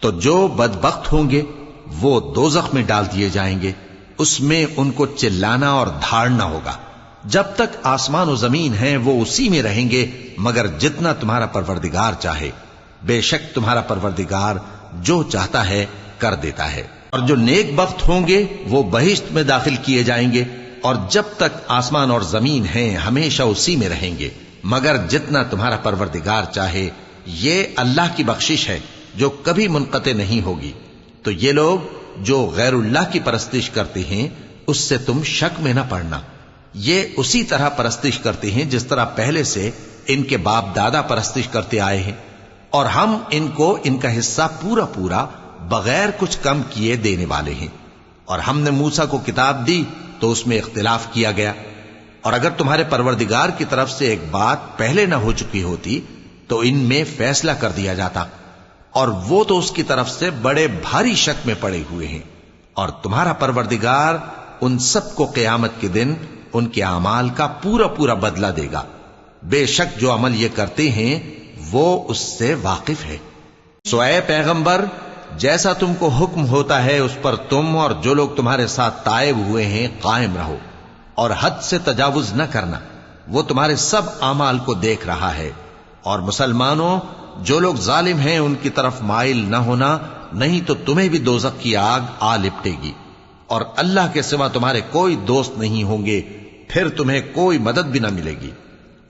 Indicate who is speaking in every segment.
Speaker 1: تو جو بدبخت ہوں گے وہ دوزخ میں ڈال دیے جائیں گے، اس میں ان کو چلانا اور دھاڑنا ہوگا۔ جب تک آسمان و زمین ہیں وہ اسی میں رہیں گے مگر جتنا تمہارا پروردگار چاہے، بے شک تمہارا پروردگار جو چاہتا ہے کر دیتا ہے۔ اور جو نیک بخت ہوں گے وہ بہشت میں داخل کیے جائیں گے، اور جب تک آسمان اور زمین ہیں ہمیشہ اسی میں رہیں گے مگر جتنا تمہارا پروردگار چاہے۔ یہ اللہ کی بخشش ہے جو کبھی منقطع نہیں ہوگی۔ تو یہ لوگ جو غیر اللہ کی پرستش کرتے ہیں اس سے تم شک میں نہ پڑنا، یہ اسی طرح پرستش کرتے ہیں جس طرح پہلے سے ان کے باپ دادا پرستش کرتے آئے ہیں، اور ہم ان کو ان کا حصہ پورا پورا بغیر کچھ کم کیے دینے والے ہیں۔ اور ہم نے موسیٰ کو کتاب دی تو اس میں اختلاف کیا گیا، اور اگر تمہارے پروردگار کی طرف سے ایک بات پہلے نہ ہو چکی ہوتی تو ان میں فیصلہ کر دیا جاتا، اور وہ تو اس کی طرف سے بڑے بھاری شک میں پڑے ہوئے ہیں۔ اور تمہارا پروردگار ان سب کو قیامت کے دن ان کے اعمال کا پورا پورا بدلہ دے گا، بے شک جو عمل یہ کرتے ہیں وہ اس سے واقف ہے۔ سو اے پیغمبر، جیسا تم کو حکم ہوتا ہے اس پر تم اور جو لوگ تمہارے ساتھ تائب ہوئے ہیں قائم رہو، اور حد سے تجاوز نہ کرنا، وہ تمہارے سب اعمال کو دیکھ رہا ہے۔ اور مسلمانوں، جو لوگ ظالم ہیں ان کی طرف مائل نہ ہونا، نہیں تو تمہیں بھی دوزخ کی آگ آ لپٹے گی، اور اللہ کے سوا تمہارے کوئی دوست نہیں ہوں گے، پھر تمہیں کوئی مدد بھی نہ ملے گی۔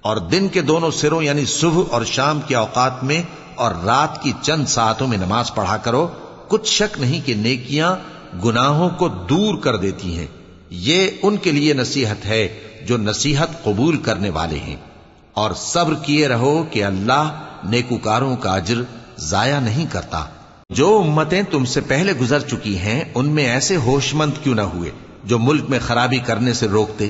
Speaker 1: اور دن کے دونوں سروں یعنی صبح اور شام کے اوقات میں اور رات کی چند ساعتوں میں نماز پڑھا کرو، کچھ شک نہیں کہ نیکیاں گناہوں کو دور کر دیتی ہیں۔ یہ ان کے لیے نصیحت ہے جو نصیحت قبول کرنے والے ہیں۔ اور صبر کیے رہو کہ اللہ نیکوکاروں کا اجر ضائع نہیں کرتا۔ جو امتیں تم سے پہلے گزر چکی ہیں ان میں ایسے ہوش مند کیوں نہ ہوئے جو ملک میں خرابی کرنے سے روکتے؟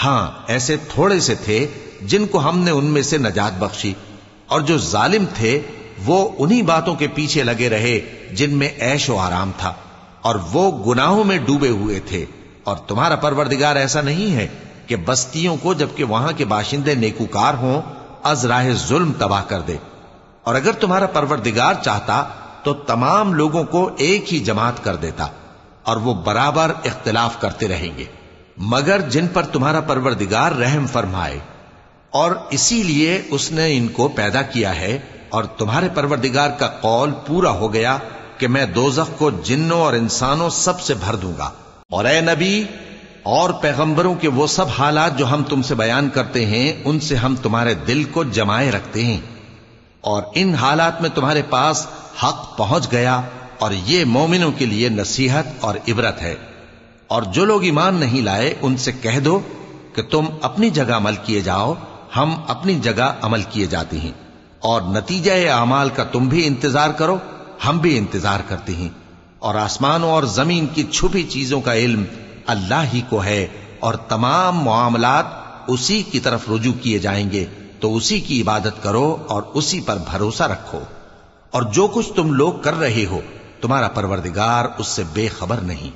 Speaker 1: ہاں، ایسے تھوڑے سے تھے جن کو ہم نے ان میں سے نجات بخشی، اور جو ظالم تھے وہ انہی باتوں کے پیچھے لگے رہے جن میں عیش و آرام تھا، اور وہ گناہوں میں ڈوبے ہوئے تھے۔ اور تمہارا پروردگار ایسا نہیں ہے کہ بستیوں کو جبکہ وہاں کے باشندے نیکوکار ہوں از راہ ظلم تباہ کر دے۔ اور اگر تمہارا پروردگار چاہتا تو تمام لوگوں کو ایک ہی جماعت کر دیتا، اور وہ برابر اختلاف کرتے رہیں گے، مگر جن پر تمہارا پروردگار رحم فرمائے، اور اسی لیے اس نے ان کو پیدا کیا ہے۔ اور تمہارے پروردگار کا قول پورا ہو گیا کہ میں دوزخ کو جنوں اور انسانوں سب سے بھر دوں گا۔ اور اے نبی اور پیغمبروں کے وہ سب حالات جو ہم تم سے بیان کرتے ہیں ان سے ہم تمہارے دل کو جمائے رکھتے ہیں، اور ان حالات میں تمہارے پاس حق پہنچ گیا، اور یہ مومنوں کے لیے نصیحت اور عبرت ہے۔ اور جو لوگ ایمان نہیں لائے ان سے کہہ دو کہ تم اپنی جگہ عمل کیے جاؤ، ہم اپنی جگہ عمل کیے جاتے ہیں، اور نتیجہ اعمال کا تم بھی انتظار کرو، ہم بھی انتظار کرتے ہیں۔ اور آسمانوں اور زمین کی چھپی چیزوں کا علم اللہ ہی کو ہے، اور تمام معاملات اسی کی طرف رجوع کیے جائیں گے، تو اسی کی عبادت کرو اور اسی پر بھروسہ رکھو۔ اور جو کچھ تم لوگ کر رہے ہو تمہارا پروردگار اس سے بے خبر نہیں۔